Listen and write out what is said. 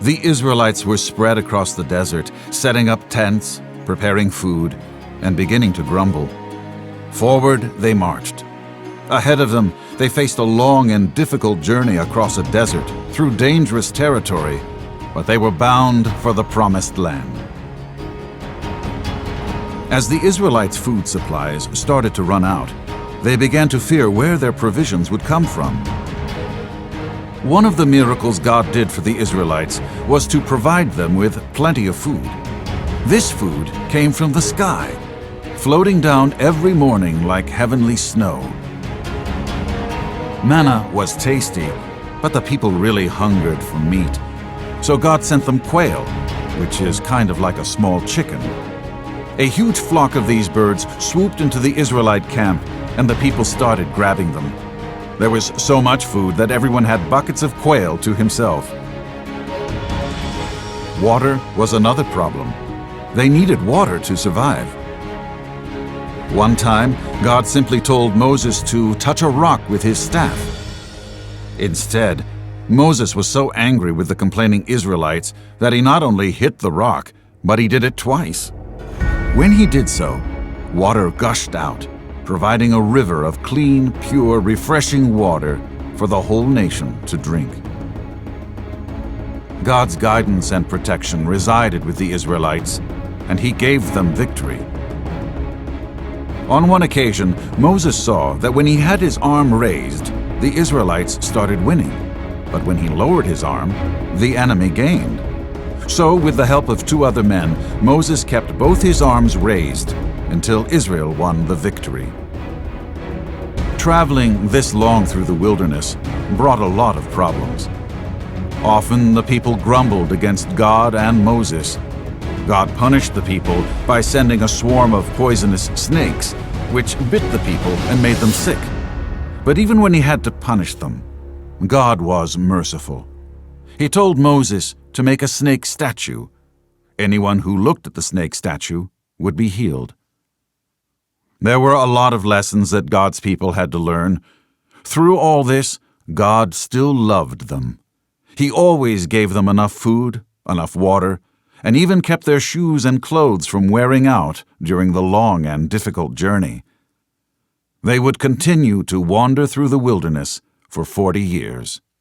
The Israelites were spread across the desert, setting up tents, preparing food, and beginning to grumble. Forward they marched. Ahead of them, they faced a long and difficult journey across a desert, through dangerous territory, but they were bound for the Promised Land. As the Israelites' food supplies started to run out, they began to fear where their provisions would come from. One of the miracles God did for the Israelites was to provide them with plenty of food. This food came from the sky, floating down every morning like heavenly snow. Manna was tasty, but the people really hungered for meat. So God sent them quail, which is kind of like a small chicken. A huge flock of these birds swooped into the Israelite camp, and the people started grabbing them. There was so much food that everyone had buckets of quail to himself. Water was another problem. They needed water to survive. One time, God simply told Moses to touch a rock with his staff. Instead, Moses was so angry with the complaining Israelites that he not only hit the rock, but he did it twice. When he did so, water gushed out, providing a river of clean, pure, refreshing water for the whole nation to drink. God's guidance and protection resided with the Israelites, and he gave them victory. On one occasion, Moses saw that when he had his arm raised, the Israelites started winning. But when he lowered his arm, the enemy gained. So, with the help of 2 other men, Moses kept both his arms raised until Israel won the victory. Traveling this long through the wilderness brought a lot of problems. Often the people grumbled against God and Moses. God punished the people by sending a swarm of poisonous snakes, which bit the people and made them sick. But even when he had to punish them, God was merciful. He told Moses to make a snake statue. Anyone who looked at the snake statue would be healed. There were a lot of lessons that God's people had to learn. Through all this, God still loved them. He always gave them enough food, enough water, and even kept their shoes and clothes from wearing out during the long and difficult journey. They would continue to wander through the wilderness for 40 years.